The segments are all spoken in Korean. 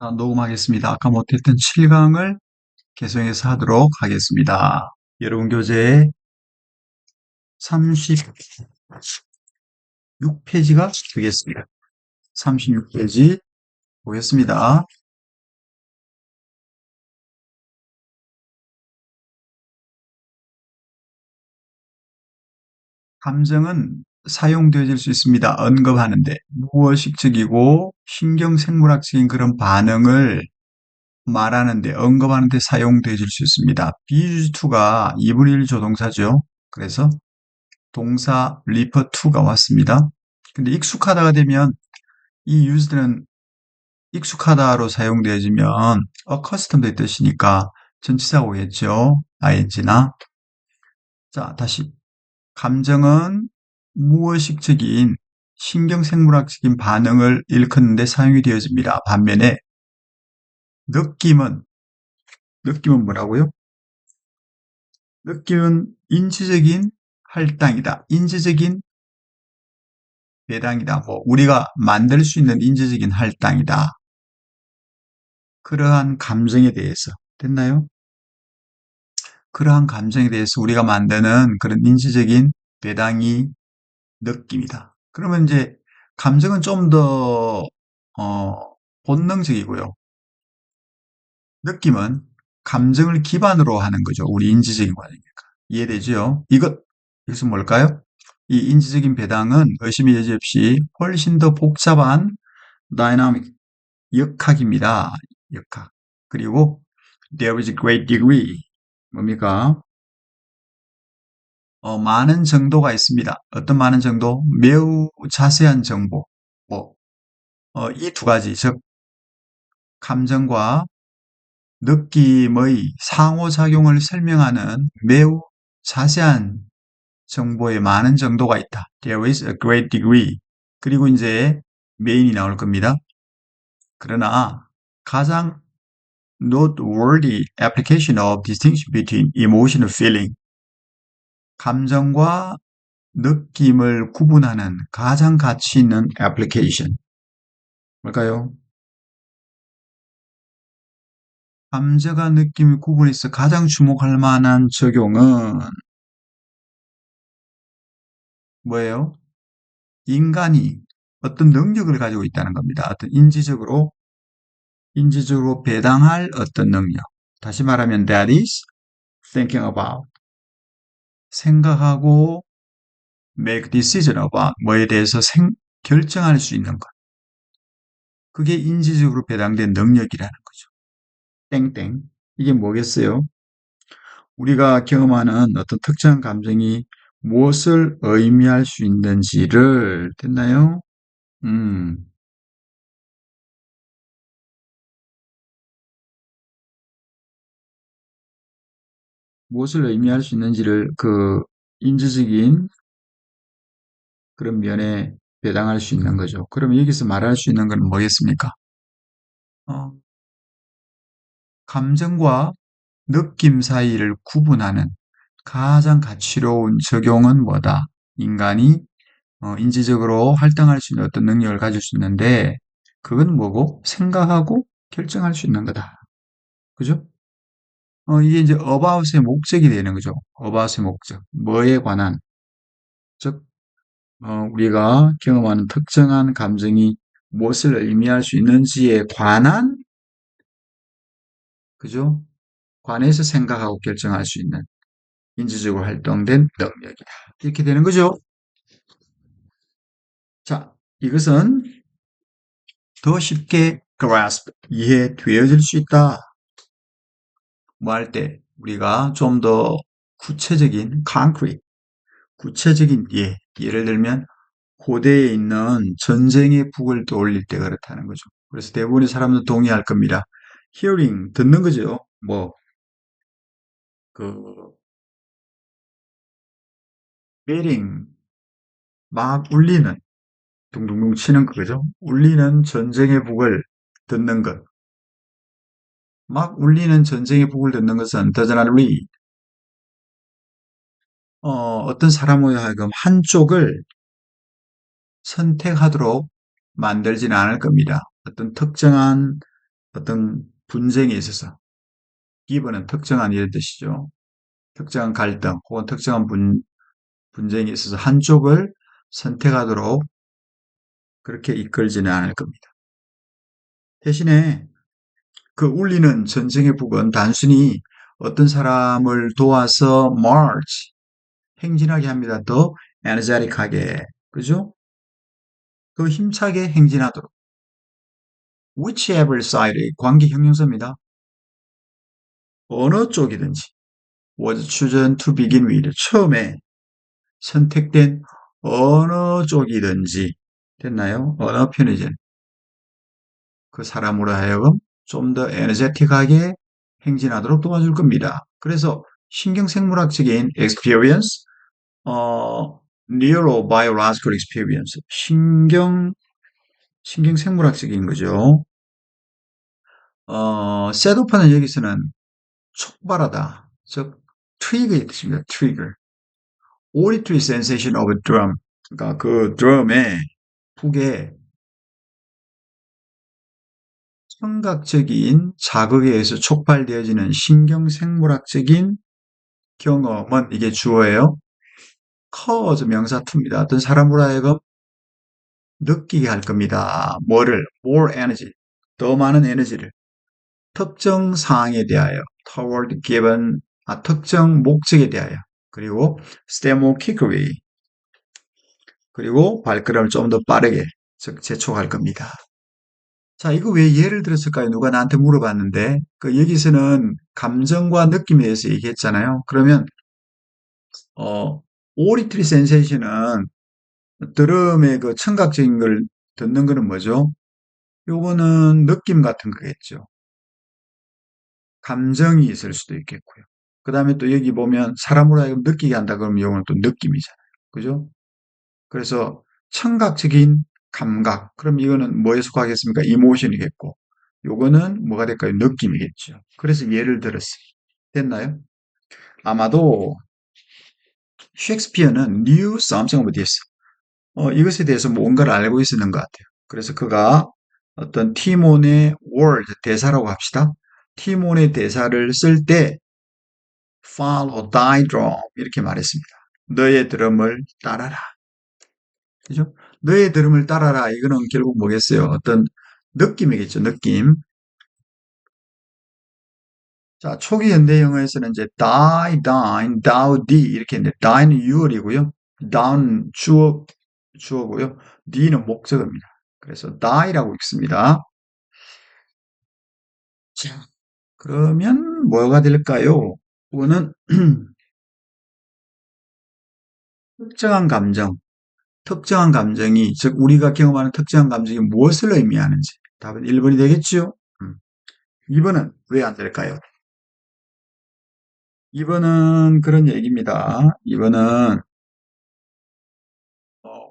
자, 녹음하겠습니다. 아까 못했던 7강을 계속해서 하도록 하겠습니다. 여러분 교재 36페이지가 되겠습니다. 36페이지 보겠습니다. 감정은 사용되어질 수 있습니다. 언급하는데 무의식적이고 신경생물학적인 그런 반응을 말하는데 언급하는데 사용되어질 수 있습니다. be used to가 2분의 1 조동사죠. 그래서 동사 refer to가 왔습니다. 근데 익숙하다가 되면 이 used는 익숙하다로 사용되어지면 accustomed의 뜻이니까 전치사가 오겠죠. ing나. 자, 다시. 감정은 무의식적인 신경생물학적인 반응을 일컫는데 사용이 되어집니다. 반면에 느낌은 뭐라고요? 느낌은 인지적인 할당이다. 인지적인 배당이다. 뭐 우리가 만들 수 있는 인지적인 할당이다. 그러한 감정에 대해서 됐나요? 그러한 감정에 대해서 우리가 만드는 그런 인지적인 배당이 느낌이다. 그러면 이제 감정은 좀 더 본능적이고요. 느낌은 감정을 기반으로 하는 거죠. 우리 인지적인 과정이니까. 이해되죠? 이것은 뭘까요? 이 인지적인 배당은 의심의 여지 없이 훨씬 더 복잡한 다이나믹, 역학입니다. 역학. 그리고 there is a great degree. 뭡니까? 많은 정도가 있습니다. 어떤 많은 정도? 매우 자세한 정보. 뭐, 이 두 가지, 즉, 감정과 느낌의 상호작용을 설명하는 매우 자세한 정보에 많은 정도가 있다. There is a great degree. 그리고 이제 메인이 나올 겁니다. 그러나 가장 noteworthy application of distinction between emotion and feeling. 감정과 느낌을 구분하는 가장 가치 있는 애플리케이션. 뭘까요? 감정과 느낌을 구분해서 가장 주목할 만한 적용은 뭐예요? 인간이 어떤 능력을 가지고 있다는 겁니다. 어떤 인지적으로 배당할 어떤 능력. 다시 말하면 that is thinking about. 생각하고 make decision about 뭐에 대해서 결정할 수 있는 것. 그게 인지적으로 배당된 능력이라는 거죠. 땡땡. 이게 뭐겠어요? 우리가 경험하는 어떤 특정한 감정이 무엇을 의미할 수 있는지를 됐나요? 음, 무엇을 의미할 수 있는지를 그 인지적인 그런 면에 배당할 수 있는 거죠. 그럼 여기서 말할 수 있는 건 뭐겠습니까? 어, 감정과 느낌 사이를 구분하는 가장 가치로운 적용은 뭐다? 인간이 인지적으로 활동할 수 있는 어떤 능력을 가질 수 있는데 그건 뭐고? 생각하고 결정할 수 있는 거다. 그죠? 이게 이제 about의 목적이 되는 거죠. about의 목적. 뭐에 관한. 즉, 우리가 경험하는 특정한 감정이 무엇을 의미할 수 있는지에 관한, 그죠? 관해서 생각하고 결정할 수 있는 인지적으로 활동된 능력이다. 이렇게 되는 거죠. 자, 이것은 더 쉽게 grasp, 이해되어질 수 있다. 뭐 할 때 우리가 좀 더 구체적인 concrete, 구체적인 예를 들면 고대에 있는 전쟁의 북을 떠올릴 때 그렇다는 거죠. 그래서 대부분의 사람들 동의할 겁니다. hearing, 듣는 거죠. 뭐, 그, beating, 막 울리는, 둥둥둥 치는 거죠. 울리는 전쟁의 북을 듣는 것. 막 울리는 전쟁의 북을 듣는 것은 does not read. 어떤 사람으로 하여금 한쪽을 선택하도록 만들지는 않을 겁니다. 어떤 특정한 어떤 분쟁에 있어서 given은 특정한 이런 뜻이죠. 특정한 갈등 혹은 특정한 분쟁에 있어서 한쪽을 선택하도록 그렇게 이끌지는 않을 겁니다. 대신에 그 울리는 전쟁의 북은 단순히 어떤 사람을 도와서 march, 행진하게 합니다. 더 energetic하게, 그죠? 더 힘차게 행진하도록. whichever side의 관계 형용사입니다. 어느 쪽이든지 was chosen to begin with. 처음에 선택된 어느 쪽이든지 됐나요? 언어 편의점. 그 사람으로 하여금 좀 더 에너제틱하게 행진하도록 도와줄 겁니다. 그래서 신경생물학적인 experience, neurobiological experience, 신경생물학적인 거죠. 셋오파는 여기서는 촉발하다, 즉 트리거의 뜻입니다. 트리거. auditory sensation of a drum, 그러니까 그 드럼의 북에 청각적인 자극에 의해서 촉발되어지는 신경생물학적인 경험은 이게 주어예요. cause 명사투입니다. 어떤 사람으로 하여금 느끼게 할 겁니다. 뭐를? more energy, 더 많은 에너지를 특정 사항에 대하여 toward given, 특정 목적에 대하여 그리고 stemocically 그리고 발걸음을 좀 더 빠르게 즉 재촉할 겁니다. 자, 이거 왜 예를 들었을까요? 누가 나한테 물어봤는데 그 여기서는 감정과 느낌에 대해서 얘기했잖아요. 그러면 auditory sensation은 드럼의 그 청각적인 걸 듣는 거는 뭐죠? 요거는 느낌 같은 거겠죠. 감정이 있을 수도 있겠고요. 그 다음에 또 여기 보면 사람으로 하여금 느끼게 한다 그러면 요거는 또 느낌이잖아요. 그죠? 그래서 청각적인 감각. 그럼 이거는 뭐에 속하겠습니까? 이모션이겠고. 요거는 뭐가 될까요? 느낌이겠죠. 그래서 예를 들었어요. 됐나요? 아마도 셰익스피어는 knew something of this. 이것에 대해서 뭔가를 알고 있었는 것 같아요. 그래서 그가 어떤 티몬의 word, 대사라고 합시다. 티몬의 대사를 쓸 때 follow thy drum 이렇게 말했습니다. 너의 드럼을 따라라. 그죠? 너의 드럼을 따라라. 이거는 결국 뭐겠어요? 어떤 느낌이겠죠. 느낌. 자, 초기 현대 영어에서는 이제 die, dine, thou, thee 이렇게 했는데 dine은 유월이고요. down 주어고요. the는 목적어입니다. 그래서 die라고 읽습니다. 자, 그러면 뭐가 될까요? 그거는 특정한 감정, 특정한 감정이 즉 우리가 경험하는 특정한 감정이 무엇을 의미하는지 답은 1번이 되겠죠? 2번은 왜 안 될까요? 2번은 그런 얘기입니다. 2번은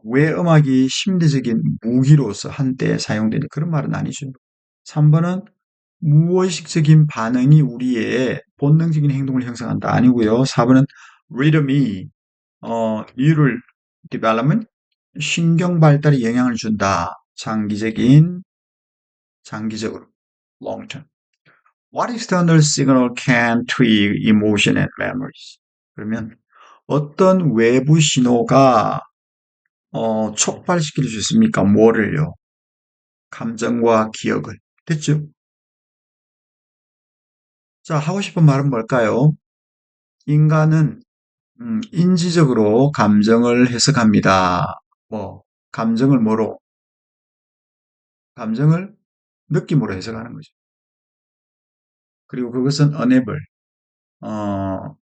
왜 음악이 심리적인 무기로서 한때 사용되는 그런 말은 아니죠. 3번은 무의식적인 반응이 우리의 본능적인 행동을 형성한다 아니고요. 4번은 리듬이 neural development 신경 발달에 영향을 준다. 장기적으로 long term. What external signal can trigger emotion and memories? 그러면 어떤 외부 신호가 촉발시킬 수 있습니까? 뭐를요? 감정과 기억을. 됐죠? 자, 하고 싶은 말은 뭘까요? 인간은 인지적으로 감정을 해석합니다. 뭐, 감정을 뭐로? 감정을 느낌으로 해석하는 거죠. 그리고 그것은 unable, 어,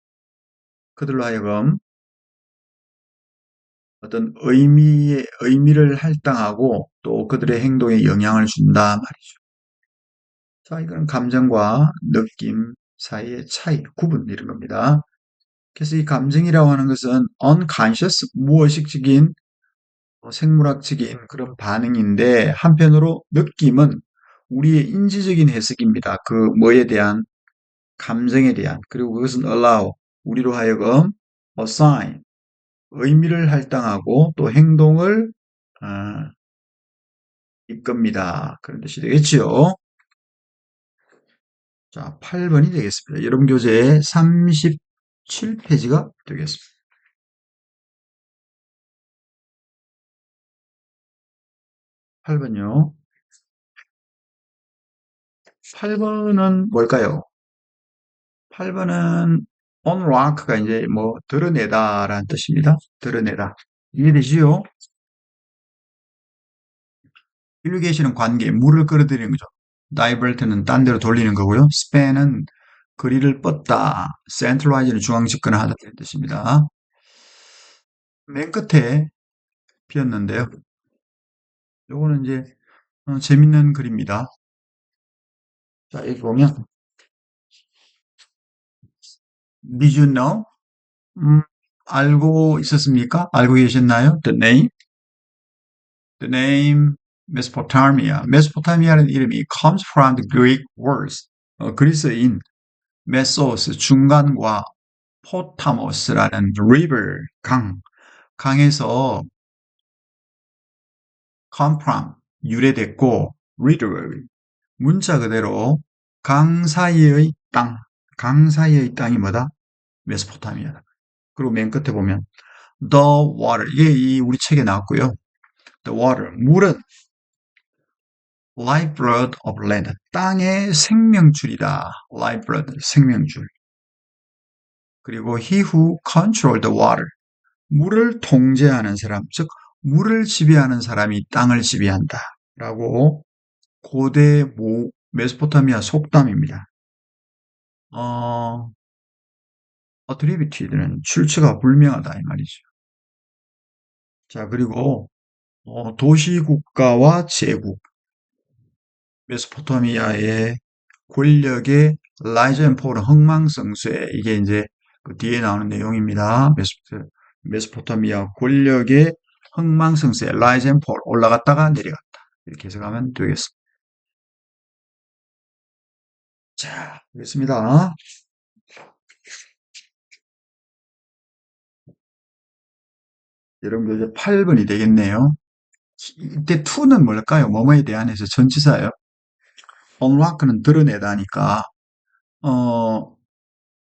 그들로 하여금 어떤 의미를 할당하고 또 그들의 행동에 영향을 준다 말이죠. 자, 이건 감정과 느낌 사이의 차이, 구분 이런 겁니다. 그래서 이 감정이라고 하는 것은 unconscious, 무의식적인 생물학적인 그런 반응인데 한편으로 느낌은 우리의 인지적인 해석입니다. 그 뭐에 대한 감정에 대한 그리고 그것은 allow 우리로 하여금 assign 의미를 할당하고 또 행동을 어, 이끕니다. 그런 뜻이 되겠지요. 자, 8번이 되겠습니다. 여러분 교재 37페이지가 되겠습니다. 8번요. 8번은 뭘까요? 8번은 unlock가 이제 뭐 드러내다라는 뜻입니다. 드러내다. 이해되시죠? irrigation은 관계, 물을 끌어들이는 거죠. divert는 딴 데로 돌리는 거고요. span은 거리를 뻗다, centralize는 중앙 집권하다 이런 뜻입니다. 맨 끝에 피었는데요. 요거는 이제 재밌는 글입니다. 자, 여기 보면 Did you know? 음, 알고 있었습니까? 알고 계셨나요? The name Mesopotamia. 메소포타미아라는 이름이 comes from the Greek words. 그리스인 메소스 중간과 포타모스라는 river 강에서 come from 유래됐고 literally 문자 그대로 강 사이의 땅이 뭐다? 메소포타미아다. 그리고 맨 끝에 보면 the water 이게 우리 책에 나왔고요. The water 물은 lifeblood of land 땅의 생명줄이다. lifeblood 생명줄. 그리고 he who control the water 물을 통제하는 사람 즉 물을 지배하는 사람이 땅을 지배한다. 라고 고대 메소포타미아 속담입니다. 어, attributed는 출처가 불명하다 이 말이죠. 자, 그리고 도시국가와 제국 메소포타미아의 권력의 라이즈 앤 폴은 흥망성쇠 이게 이제 그 뒤에 나오는 내용입니다. 메소포타미아 권력의 흥망성쇠 라이즈 앤 폴 올라갔다가 내려갔다 이렇게 해석하면 되겠습니다. 자, 되겠습니다. 여러분 이제 8번이 되겠네요. 이때 to는 뭘까요? 뭐뭐에 대한해서 전치사예요. unlock는 드러내다니까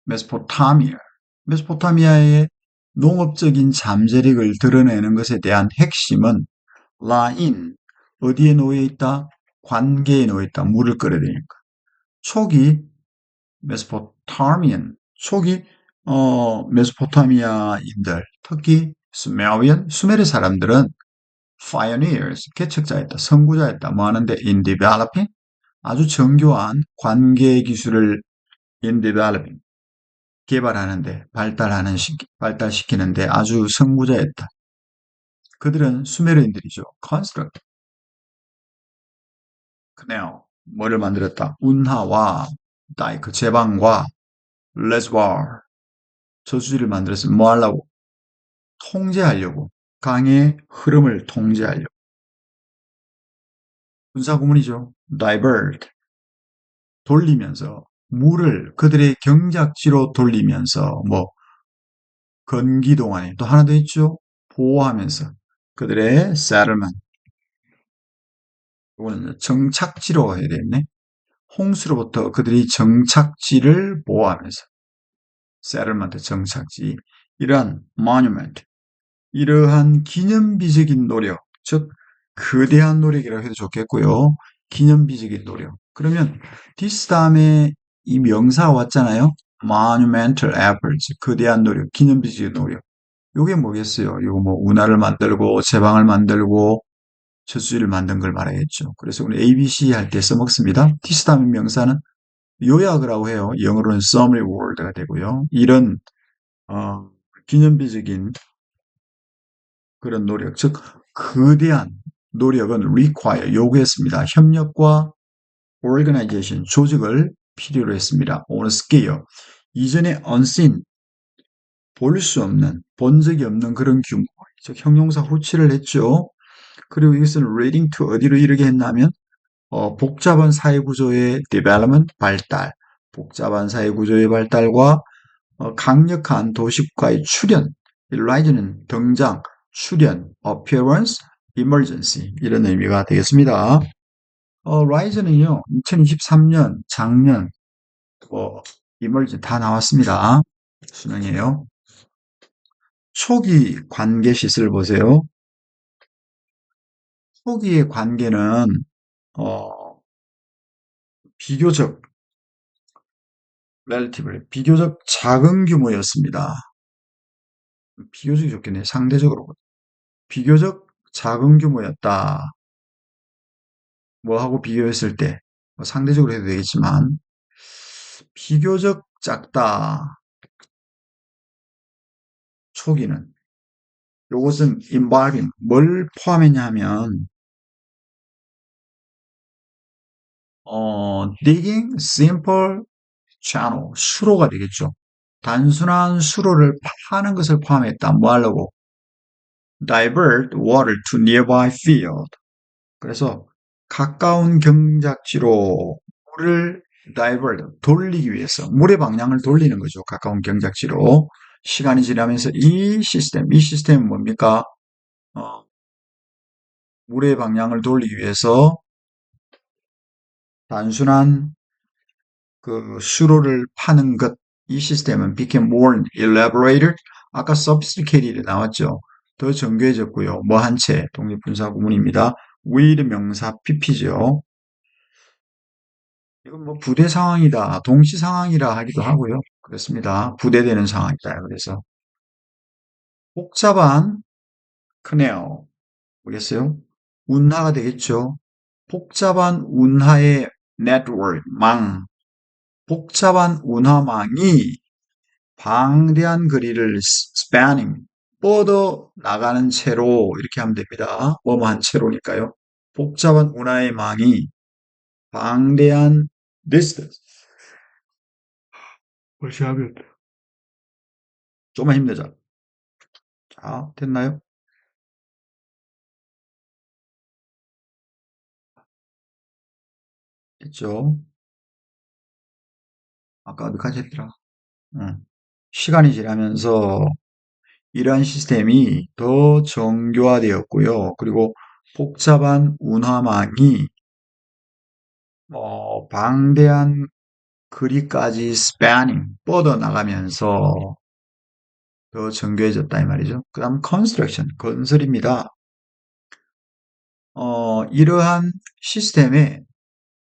메소포타미아 메소포타미아의 농업적인 잠재력을 드러내는 것에 대한 핵심은 라인 어디에 놓여 있다? 관계에 놓여 있다. 물을 끌어들이니까. 초기 메소포타미안 초기 메소포타미아인들 특히 수메르 사람들은 pioneers 개척자였다. 선구자였다. 뭐 하는데 in developing 아주 정교한 관계 기술을 in developing 개발하는데 발달시키는데 아주 선구자였다. 그들은 수메르인들이죠. construct canal 뭐를 만들었다. 운하와 다이크 제방과 reservoir 저수지를 만들었으면 뭐 하려고? 통제하려고. 강의 흐름을 통제하려고. 군사구문이죠. divert 돌리면서 물을 그들의 경작지로 돌리면서 뭐 건기동안에 또 하나 더 있죠. 보호하면서 그들의 settlement 이거는 정착지로 해야 되겠네. 홍수로부터 그들이 정착지를 보호하면서 settlement 정착지 이러한 monument 이러한 기념비적인 노력 즉 거대한 노력이라고 해도 좋겠고요. 기념비적인 노력 그러면 this 다음에 이 명사가 왔잖아요. monumental efforts 거대한 노력 기념비적인 노력 요게 뭐겠어요? 이거 뭐 운하를 만들고 제방을 만들고 저수지를 만든 걸 말하겠죠. 그래서 우리 ABC 할 때 써먹습니다. this 다음에 명사는 요약을 하고 해요. 영어로는 summary word가 되고요. 이런 기념비적인 그런 노력, 즉 거대한 노력은 require 요구했습니다. 협력과 organization 조직을 필요로 했습니다. on a scale 이전에 unseen 볼 수 없는 본 적이 없는 그런 규모, 즉 형용사 후치를 했죠. 그리고 이것은 leading to 어디로 이르게 했냐면 복잡한 사회구조의 development 발달, 복잡한 사회구조의 발달과 강력한 도시국가의 출현, rise는 등장, 출현, appearance, emergency 이런 의미가 되겠습니다. rise는요, 2023년 작년 뭐, 이물질 다 나왔습니다. 수능이에요. 초기 관계 시설 보세요. 초기의 관계는, 어, 비교적, 비교적 작은 규모였습니다. 비교적이 좋겠네. 상대적으로. 비교적 작은 규모였다. 뭐하고 비교했을 때, 뭐 상대적으로 해도 되겠지만, 비교적 작다. 초기는. 요것은 involving, 뭘 포함했냐 하면, digging simple channel, 수로가 되겠죠. 단순한 수로를 파는 것을 포함했다. 뭐 하려고? divert water to nearby field. 그래서 가까운 경작지로 물을 divert, 돌리기 위해서 물의 방향을 돌리는 거죠. 가까운 경작지로. 시간이 지나면서 이 시스템은 뭡니까? 어, 물의 방향을 돌리기 위해서 단순한 그 수로를 파는 것, 이 시스템은 became more elaborated. 아까 sophisticated 나왔죠. 더 정교해졌고요. 뭐 한 채, 독립분사 구문입니다. with 명사 pp죠. 이건 뭐 부대 상황이다, 동시 상황이라 하기도 하고요. 그렇습니다. 부대되는 상황이다. 그래서 복잡한 크네요. 뭐겠어요? 운하가 되겠죠. 복잡한 운하의 네트워크, 복잡한 운하망이 방대한 거리를 spanning, 뻗어 나가는 채로 이렇게 하면 됩니다. 뭐뭐한 채로니까요. 복잡한 운하의 망이 방대한 distance. 다시 하면 좀만 힘내자. 자, 됐나요? 됐죠? 아까 어디까지 했더라? 응. 시간이 지나면서 이러한 시스템이 더 정교화되었고요. 그리고 복잡한 운하망이 방대한 거리까지 spanning, 뻗어나가면서 더 정교해졌다 이 말이죠. 그 다음 construction, 건설입니다. 이러한 시스템의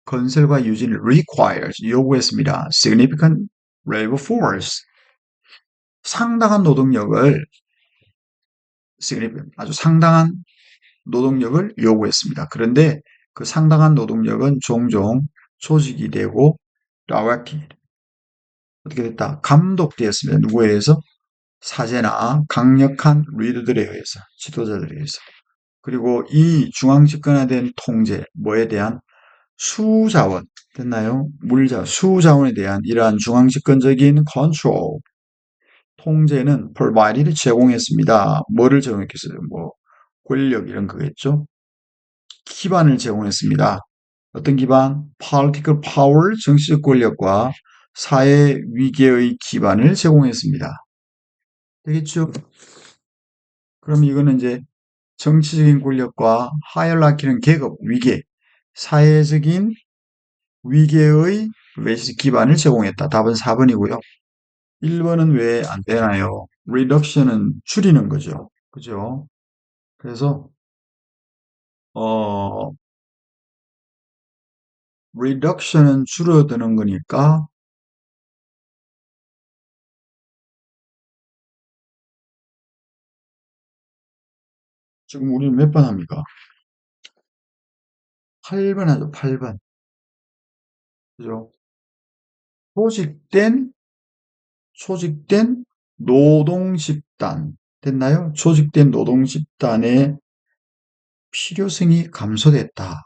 건설과 유지를 requires, 요구했습니다. significant labor force, 상당한 노동력을 significant, 아주 상당한 노동력을 요구했습니다. 그런데 그 상당한 노동력은 종종 조직이 되고 directed, 어떻게 됐다? 감독되었습니다. 누구에 의해서? 사제나 강력한 리더들에 의해서, 지도자들에 의해서. 그리고 이 중앙집권화된 통제, 뭐에 대한 수자원, 됐나요? 수자원에 대한 이러한 중앙집권적인 컨트롤, 통제는 provided, 제공했습니다. 뭐를 제공했겠어요? 뭐, 권력 이런 거겠죠? 기반을 제공했습니다. 어떤 기반? political power, 정치적 권력과 사회 위계의 기반을 제공했습니다. 되겠죠? 그럼 이거는 이제 정치적인 권력과 하이라키는 계급, 위계, 사회적인 위계의 기반을 제공했다. 답은 4번이고요. 1번은 왜 안 되나요? reduction은 줄이는 거죠. 그죠? 그래서 어 reduction은 줄어드는 거니까 지금 우리는 몇 번 합니까? 8번 하죠. 8번. 그죠? 조직된 조직된 노동 집단 됐나요? 조직된 노동 집단의 필요성이 감소됐다.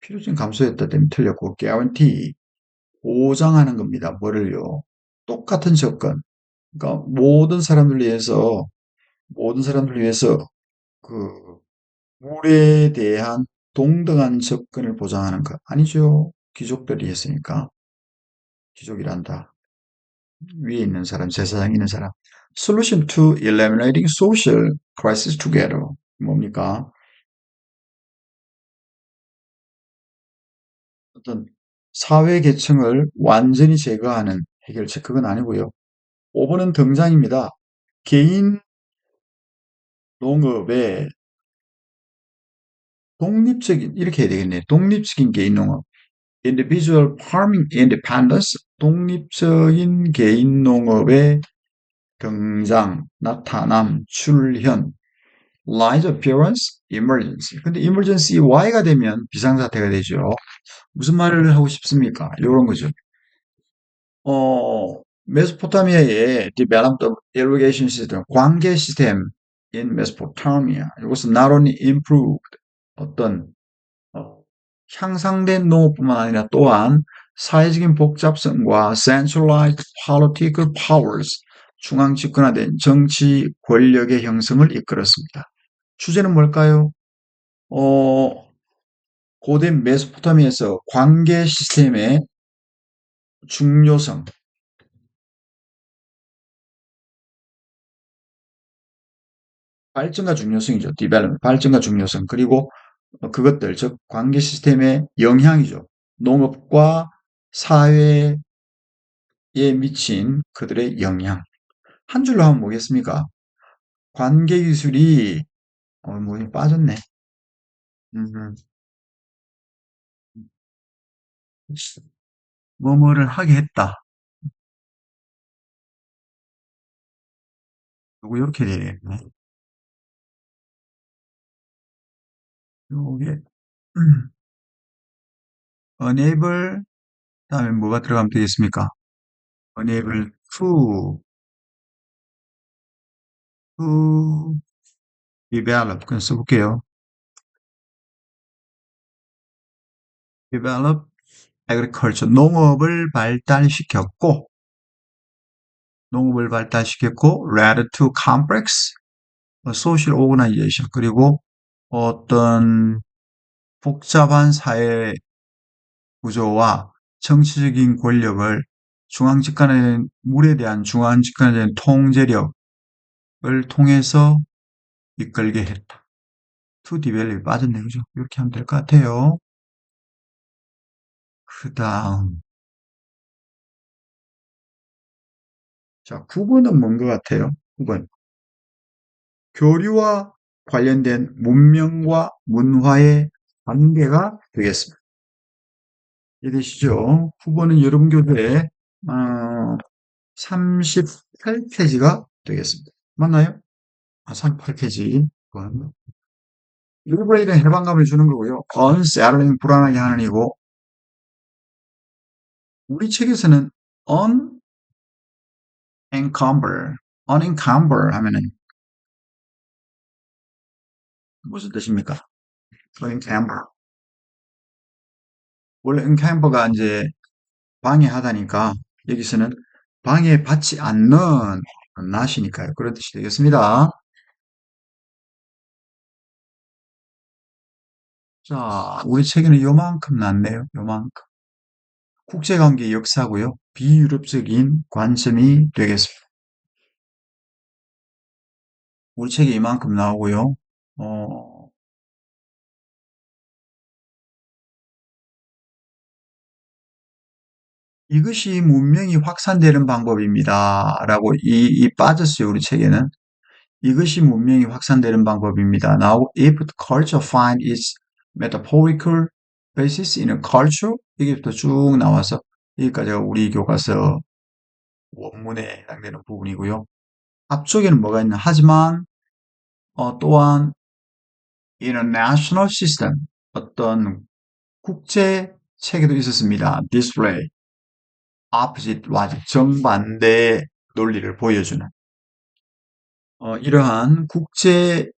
필요성이 감소됐다 때문에 틀렸고 guarantee, 보장하는 겁니다. 뭐를요? 똑같은 조건. 그러니까 모든 사람들 위해서 그 물에 대한 동등한 접근을 보장하는 것 아니죠. 귀족들이 했으니까. 귀족이란다. 위에 있는 사람, 제사장에 있는 사람. Solution to eliminating social crisis together. 뭡니까? 어떤 사회 계층을 완전히 제거하는 해결책 그건 아니고요. 5번은 등장입니다. 개인 농업의 독립적인 이렇게 해야 되겠네. 독립적인 개인 농업. Individual Farming Independence. 독립적인 개인 농업의 등장, 나타남, 출현. Rise appearance, emergency. 근데 emergency Y가 되면 비상사태가 되죠. 무슨 말을 하고 싶습니까? 이런 거죠. 메소포타미아의 developed irrigation system, 관계 시스템 in Mesopotamia. 이것은 not only improved, 어떤 어, 향상된 농업뿐만 아니라 또한 사회적인 복잡성과 centralized political powers, 중앙 집권화된 정치 권력의 형성을 이끌었습니다. 주제는 뭘까요? 어, 고대 메소포타미아에서 관계 시스템의 중요성, 발전과 중요성이죠. development, 발전과 중요성. 그리고 그것들, 즉 관계 시스템의 영향이죠. 농업과 사회에 미친 그들의 영향. 한 줄로 하면 뭐겠습니까? 관계 기술이 뭐 빠졌네. 음, 뭐뭐를 하게 했다. 요거 이렇게 되겠네. 요게 enable 다음에 뭐가 들어가면 되겠습니까? enable to develop 그냥 써볼게요. develop agriculture 농업을 발달시켰고 led to complex social organization 그리고 어떤 복잡한 사회 구조와 정치적인 권력을 물에 대한 중앙 집권에 대한 통제력을 통해서 이끌게 했다. to develop이 빠졌네, 그죠? 이렇게 하면 될 것 같아요. 그 다음, 자, 9번은 뭔 것 같아요? 9번. 교류와 관련된 문명과 문화의 관계가 되겠습니다. 이해되시죠? 9번은 여러분 교재에 38페이지가 되겠습니다. 맞나요? 38페이지. 일부에 대한 해방감을 주는 거고요. unsettling, 불안하게 하는 이고, 우리 책에서는 unencumber 하면은 무슨 뜻입니까? unencumber. 원래 encumber가 이제 방해하다니까, 여기서는 방해받지 않는 낫이니까요. 그런 뜻이 되겠습니다. 자, 우리 책에는 요만큼 났네요. 요만큼. 국제관계 역사고요. 비유럽적인 관점이 되겠습니다. 우리 책에 이만큼 나오고요. 어, 이것이 문명이 확산되는 방법입니다. 라고 빠졌어요. 우리 책에는. 이것이 문명이 확산되는 방법입니다. Now, if the culture find its metaphorical basis in a culture, 여기부터 쭉 나와서 여기까지가 우리 교과서 원문에 해당되는 부분이고요. 앞쪽에는 뭐가 있나? 하지만 또한 international system, 어떤 국제 체계도 있었습니다. display, opposite logic, 정반대의 논리를 보여주는 이러한 국제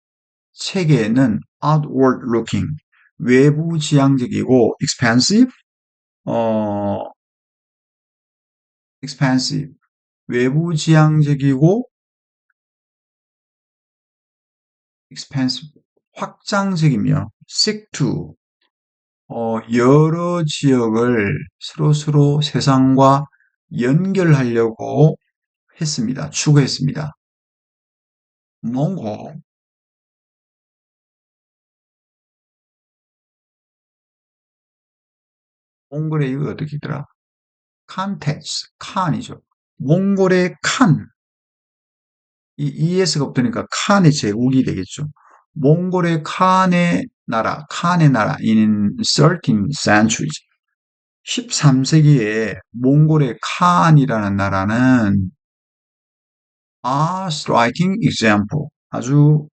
체계는 outward looking, 외부 지향적이고 expansive, 어, expansive, 외부 지향적이고 expansive, 확장적이며 seek to, 여러 지역을 서로 세상과 연결하려고 했습니다. 추구했습니다. 뭔고? 몽골의 이거 어떻게 있더라? 칸테츠, 칸이죠. 몽골의 칸, 이 ES가 없으니까 칸의 제국이 되겠죠. 몽골의 칸의 나라 in 13th century. 13세기에 몽골의 칸이라는 나라는 striking example. 아주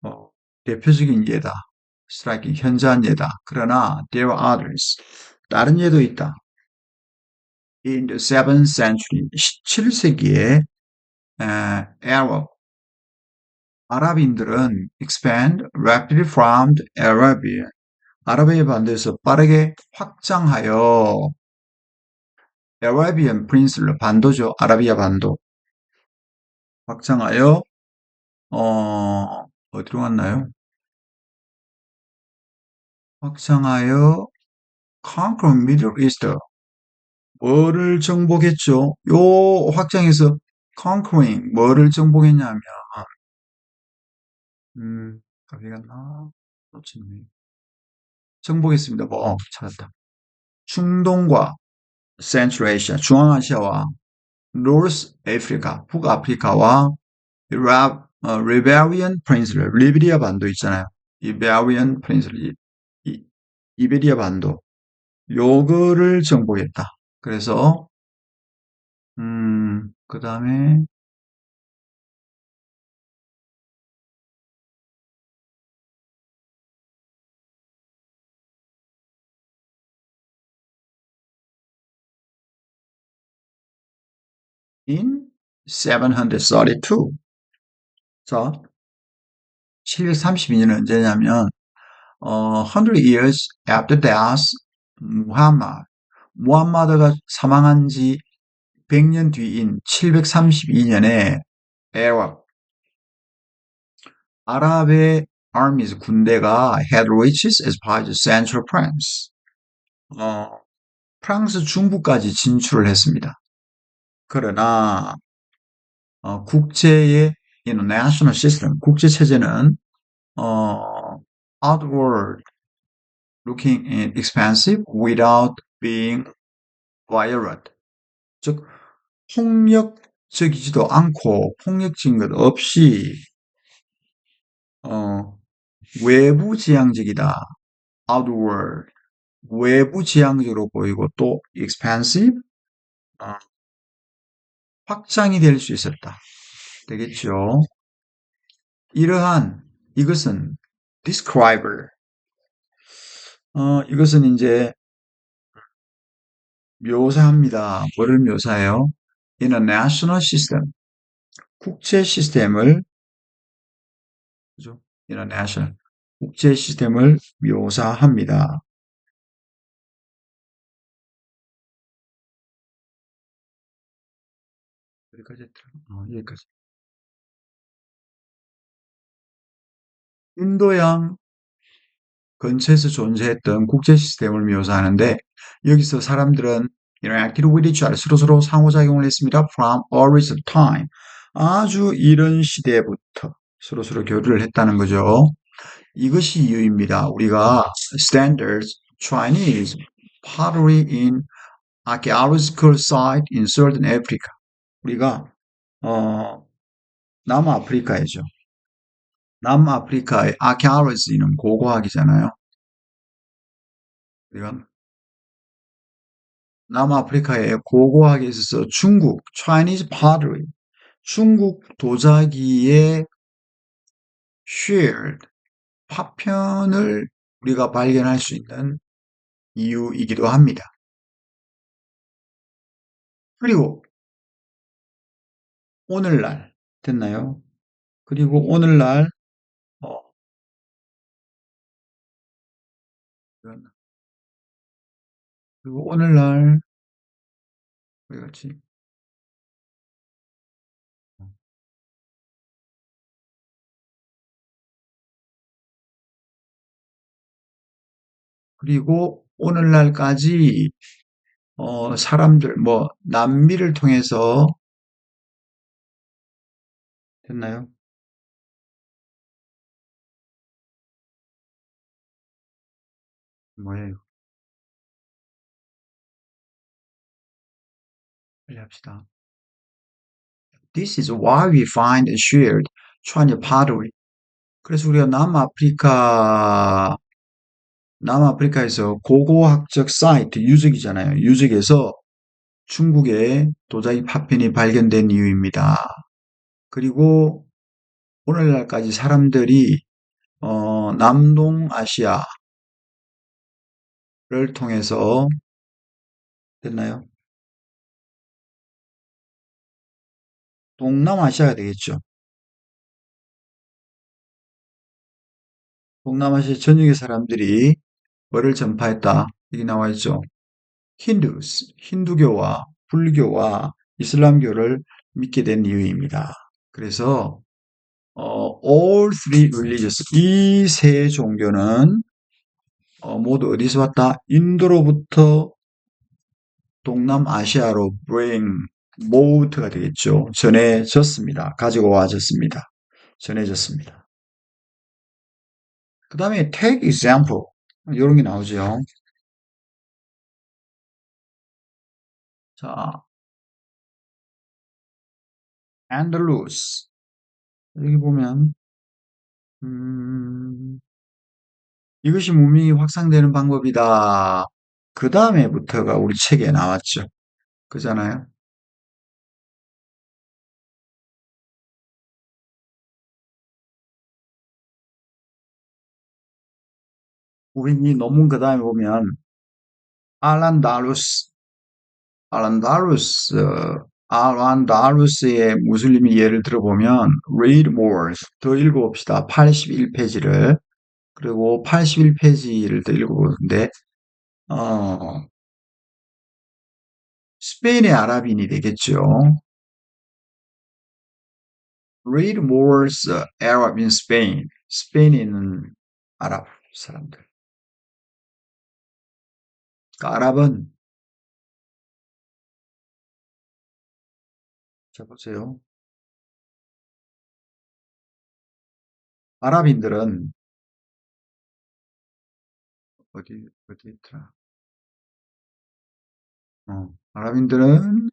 어, 대표적인 예다. striking, 현저한 예다. 그러나 there are others. 다른 예도 있다. In the 7th century, 17세기에 Arab, 아랍인들은 expand rapidly from the Arabia, 아라비아 반도에서 빠르게 확장하여 Arabian Peninsula, 반도죠. 아라비아 반도. 확장하여 어디로 갔나요? 확장하여 conquer Middle East. 뭐를 정복했죠? 요 확장에서 conquering 뭐를 정복했냐면 답이 갔나? 놓쳤네. 정복했습니다. 뭐 찾았다. 중동과 Central Asia, 중앙아시아와 North Africa, 북아프리카와 Iberian Peninsula, 리베리아 반도 있잖아요. Iberian Peninsula, 이베리아 반도. 요거를 정복했다. 그래서 그 다음에 in 732. 자, 732년은 언제냐면 100 years after death, 무함마드. 무함마드가 사망한 지 100년 뒤인 732년에 아랍의 armies, 군대가 had reached as far as central France. 어, 프랑스 중부까지 진출을 했습니다. 그러나 국제의 international system, 국제 체제는 outward looking expansive without being violent. 즉 폭력적이지도 않고 폭력적인 것 없이 어, 외부 지향적이다. outward 외부 지향적으로 보이고 또 expansive 어, 확장이 될 수 있었다. 되겠죠? 이것은 describer 이것은 이제 묘사합니다. 뭐를 묘사해요? In a national system 국제 시스템을 그죠? In a national 국제 시스템을 묘사합니다. 여기까지 여기까지. 인도양 근처에서 존재했던 국제 시스템을 묘사하는데 여기서 사람들은 interacted with each other 서로서로 상호작용을 했습니다. From origin time 아주 이른 시대부터 서로서로 교류를 했다는 거죠. 이것이 이유입니다. 우리가 standards Chinese pottery in archaeological site in Southern Africa 우리가 어, 남아프리카이죠. 남아프리카의 archaeology는 고고학이잖아요. 우리가 남아프리카의 고고학에 있어서 중국, Chinese pottery, 중국 도자기의 shared, 파편을 우리가 발견할 수 있는 이유이기도 합니다. 그리고 오늘날, 됐나요? 그리고 오늘날, 어, 그리고 오늘날, 어디 갔지? 그리고 오늘날까지, 사람들, 남미를 통해서, 됐나요? 뭐예요? 빨리 합시다. This is why we find a shared China pottery. 그래서 우리가 남아프리카에서 고고학적 사이트, 유적이잖아요. 유적에서 중국의 도자기 파편이 발견된 이유입니다. 그리고 오늘날까지 사람들이 남동아시아를 통해서 됐나요? 동남아시아가 되겠죠. 동남아시아 전역의 사람들이 뭐를 전파했다? 여기 나와 있죠. 힌두교와 불교와 이슬람교를 믿게 된 이유입니다. 그래서 all three religions 이 세 종교는 모두 어디서 왔다? 인도로부터 동남아시아로 모트가 되겠죠. 전해졌습니다. 가지고 와졌습니다. 전해졌습니다. 그 다음에 take example 이런 게 나오죠. 자, Andalus 여기 보면 이것이 문명이 확산되는 방법이다. 그 다음에부터가 우리 책에 나왔죠. 그잖아요. 우리 이 논문 그 다음에 보면 알란 다루스, 알란 다루스, 알란 다루스의 무슬림의 예를 들어보면 read more 더 읽어봅시다. 81페이지를 그리고 81페이지를 더 읽어보는데 스페인의 아랍인이 되겠죠. Read more's Arab in Spain. 스페인에 있는 아랍 사람들. 그러니까 아랍은 자 보세요. 아랍인들은 어디 있더라? 아랍인들은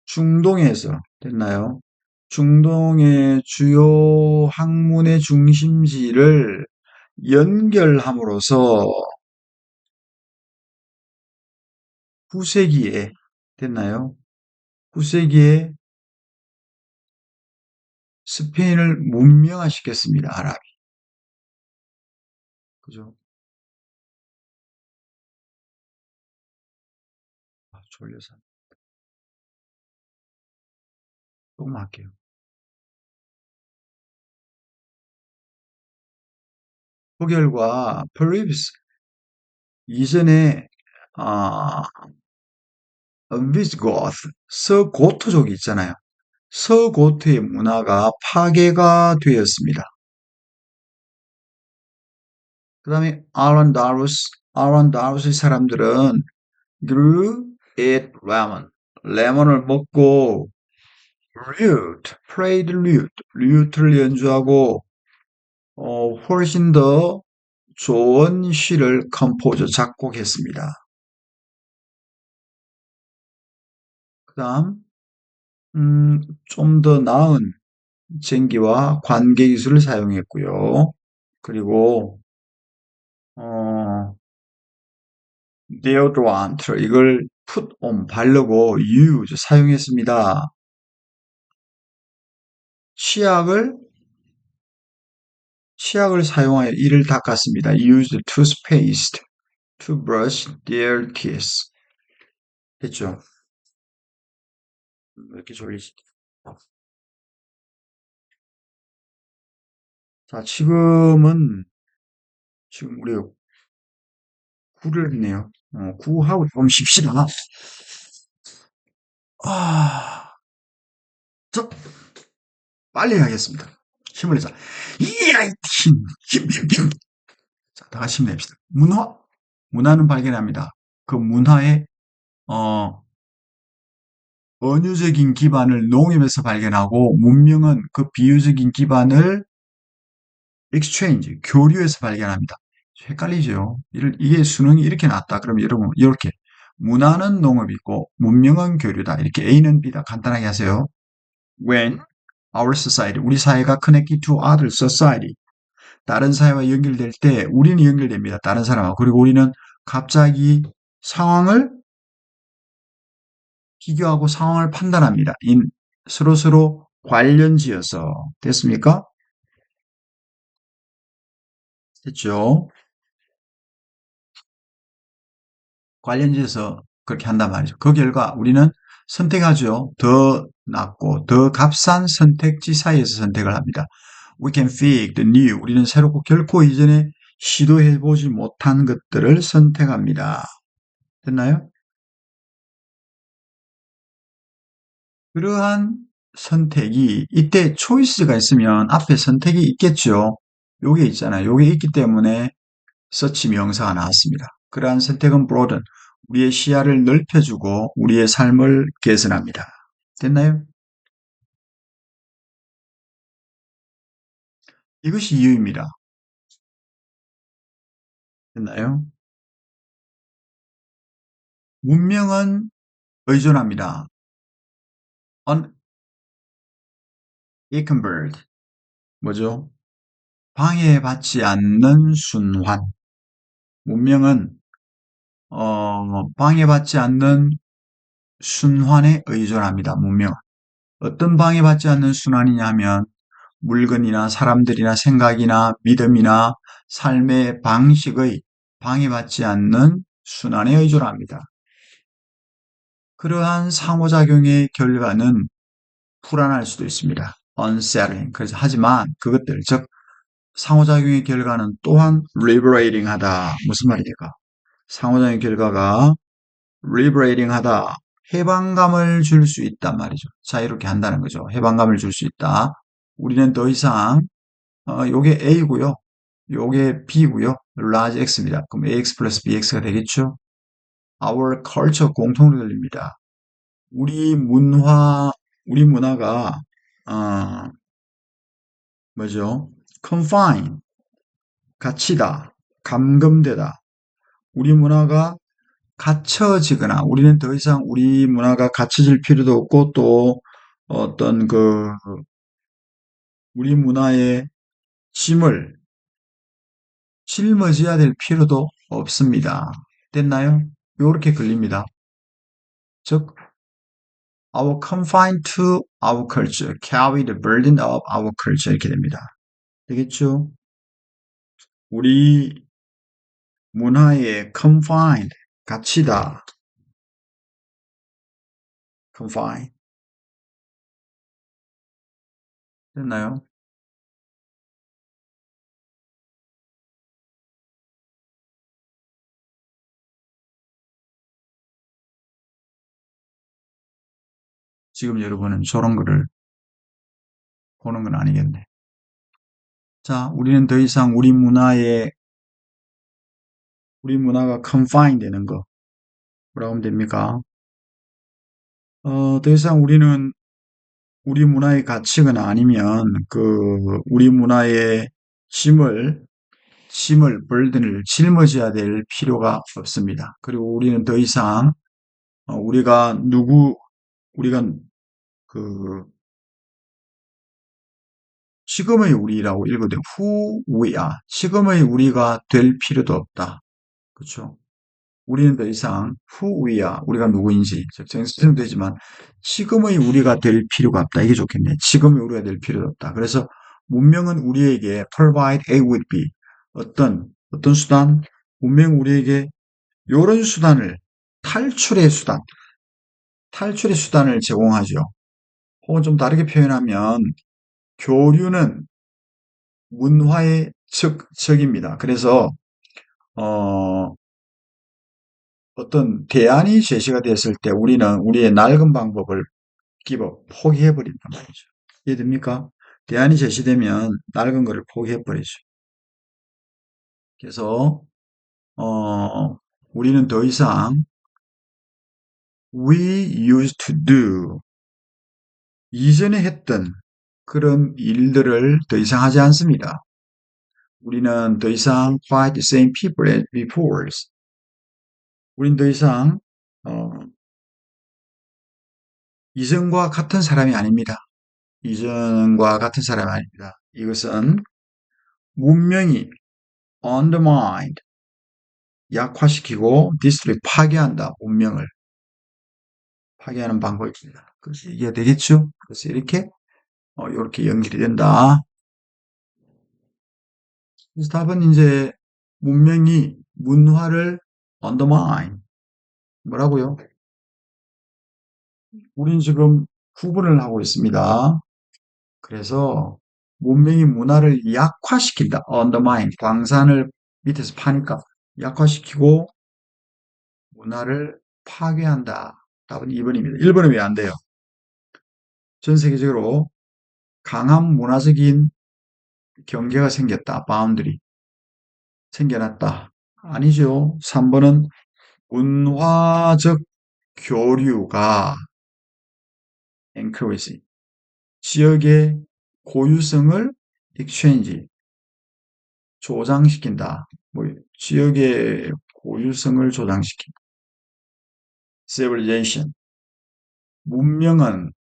중동에서 됐나요? 중동의 주요 학문의 중심지를 연결함으로써 9세기에 됐나요? 9세기에 스페인을 문명화시켰습니다. 아랍이. 그죠? 졸려서 조금 할게요. 포겔과 프리브스 이전에 아, 비스고트 서고트족이 있잖아요. 서고트의 문화가 파괴가 되었습니다. 그 다음에 아란 다루스의 사람들은 grew ate lemon, 레몬을 먹고 played lute를 연주하고 훨씬 더 좋은 시를 작곡했습니다. 그 다음 좀 더 나은 쟁기와 관계 기술을 사용했고요. 그리고 deodorant 이걸 put on 바르고 use 사용했습니다. 치약을 사용하여 이를 닦았습니다. used toothpaste to brush their teeth. 됐죠? 왜 이렇게 졸리지? 자, 지금 우리 구를 했네요. 구하고 좀 쉽시다. 저, 빨리 하겠습니다. 힘을 내자. 이야, 힘. 자, 다 같이 힘냅시다. 문화는 발견합니다. 그 문화의, 언유적인 기반을 농협에서 발견하고, 문명은 그 비유적인 기반을 교류에서 발견합니다. 헷갈리죠? 이게 수능이 이렇게 나왔다. 그러면 여러분, 이렇게. 문화는 농업이고 문명은 교류다. 이렇게 A는 B다. 간단하게 하세요. When our society, 우리 사회가 connected to other society, 다른 사회와 연결될 때 우리는 연결됩니다. 다른 사람하고. 그리고 우리는 갑자기 상황을 비교하고 상황을 판단합니다. 서로서로 관련지어서. 됐습니까? 됐죠? 관련지에서 그렇게 한단 말이죠. 그 결과 우리는 선택하죠. 더 낫고 더 값싼 선택지 사이에서 선택을 합니다. We can pick the new. 우리는 새롭고 결코 이전에 시도해보지 못한 것들을 선택합니다. 됐나요? 그러한 선택이 이때 초이스가 있으면 앞에 선택이 있겠죠. 요게 있잖아요. 요게 있기 때문에 서치 명사가 나왔습니다. 그러한 선택은 broaden, 우리의 시야를 넓혀주고 우리의 삶을 개선합니다. 됐나요? 이것이 이유입니다. 됐나요? 문명은 의존합니다. unencumbered, 뭐죠? 방해받지 않는 순환. 문명은 방해받지 않는 순환에 의존합니다. 문명은. 어떤 방해받지 않는 순환이냐 하면 물건이나 사람들이나 생각이나 믿음이나 삶의 방식의 방해받지 않는 순환에 의존합니다. 그러한 상호작용의 결과는 불안할 수도 있습니다. unsettling. 그래서 하지만 그것들, 즉 상호작용의 결과는 또한 liberating 하다. 무슨 말입니까? 상호작용의 결과가 liberating 하다. 해방감을 줄 수 있단 말이죠. 자유롭게 한다는 거죠. 해방감을 줄 수 있다. 우리는 더 이상 요게 A고요. 요게 B고요. large X입니다. 그럼 AX 플러스 BX가 되겠죠? Our culture 공통으로 들립니다. 우리 문화가 뭐죠? confine, 갇히다, 감금되다. 우리 문화가 갇혀지거나 우리는 더 이상 우리 문화가 갇혀질 필요도 없고 또 어떤 우리 문화의 짐을 짊어져야 될 필요도 없습니다. 됐나요? 요렇게 걸립니다. 즉 our confined to our culture, carry the burden of our culture 이렇게 됩니다. 되겠죠? 우리 문화에 confined, 갇히다, confined 됐나요? 지금 여러분은 저런 거를 보는 건 아니겠네. 자, 우리는 더 이상 우리 문화가 confined 되는 거 뭐라고 하면 됩니까? 더 이상 우리는 우리 문화에 갇히거나 아니면 우리 문화의 burden을 짊어져야 될 필요가 없습니다. 그리고 우리는 더 이상 우리가 그 지금의 우리라고 읽어도 who we are, 지금의 우리가 될 필요도 없다. 그렇죠? 우리는 더 이상 who we are, 우리가 누구인지 정체되지만 지금의 우리가 될 필요가 없다. 이게 좋겠네. 지금의 우리가 될 필요도 없다. 그래서 문명은 우리에게 provide A with B, 어떤 수단, 문명 우리에게 이런 수단을 탈출의 수단을 제공하죠. 혹은 좀 다르게 표현하면 교류는 문화의 적입니다. 그래서 어떤 대안이 제시가 됐을 때 우리는 우리의 낡은 방법을 포기해버린단 말이죠. 이해됩니까? 대안이 제시되면 낡은 거를 포기해버리죠. 그래서 우리는 더 이상 we used to do, 이전에 했던 그런 일들을 더 이상 하지 않습니다. 우리는 더 이상 fight the same people as before. 우린 더 이상 어, 이전과 같은 사람이 아닙니다. 이전과 같은 사람이 아닙니다. 이것은 문명이 undermined, 약화시키고 destroy, 파괴한다. 문명을 파괴하는 방법입니다. 그래서 이게 되겠죠? 그래서 이렇게 연결이 된다. 그래서 답은 이제 문명이 문화를 undermine. 뭐라고요? 우린 지금 구분을 하고 있습니다. 그래서 문명이 문화를 약화시킨다. undermine. 광산을 밑에서 파니까 약화시키고 문화를 파괴한다. 답은 2번입니다. 1번은 왜 안 돼요? 전 세계적으로 강한 문화적인 경계가 생겼다. 바운드리. 생겨났다. 아니죠. 3번은 문화적 교류가 encourage, 지역의 고유성을 exchange, 조장시킨다. 뭐 지역의 고유성을 조장시킨다. civilization, 문명은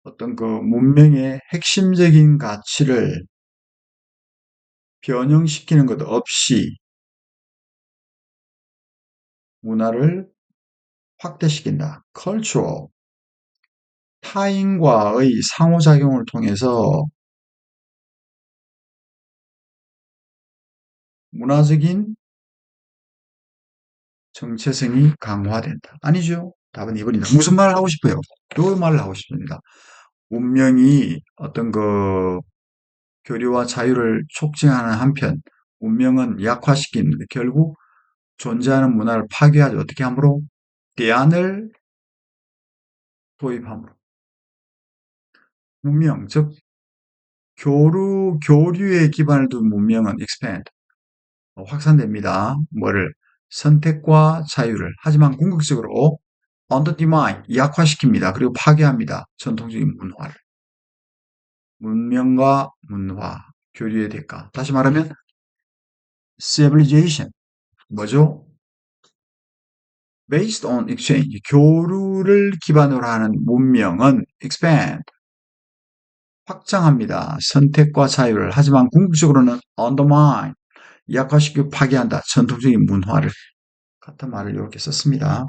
어떤 그 문명의 핵심적인 가치를 변형시키는 것 없이 문화를 확대시킨다. cultural, 타인과의 상호작용을 통해서 문화적인 정체성이 강화된다. 아니죠. 답은 2번입니다. 무슨 말을 하고 싶어요? 요 말을 하고 싶습니다. 문명이 어떤 그 교류와 자유를 촉진하는 한편 문명은 약화시키는 결국 존재하는 문화를 파괴하지 어떻게 함으로? 대안을 도입함으로. 문명, 즉 교류에 기반을 둔 문명은 expand, 확산됩니다. 뭐를? 선택과 자유를. 하지만 궁극적으로 undermine, 약화시킵니다. 그리고 파괴합니다. 전통적인 문화를. 문명과 문화, 교류의 대가. 다시 말하면 civilization, 뭐죠? based on exchange, 교류를 기반으로 하는 문명은 expand, 확장합니다. 선택과 자유를. 하지만 궁극적으로는 undermine, 약화시키고 파괴한다. 전통적인 문화를. 같은 말을 이렇게 썼습니다.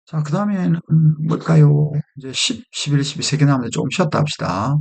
자, 그 다음에는 뭘까요? 이제 10, 11, 12 3개 남았는데 조금 쉬었다 합시다.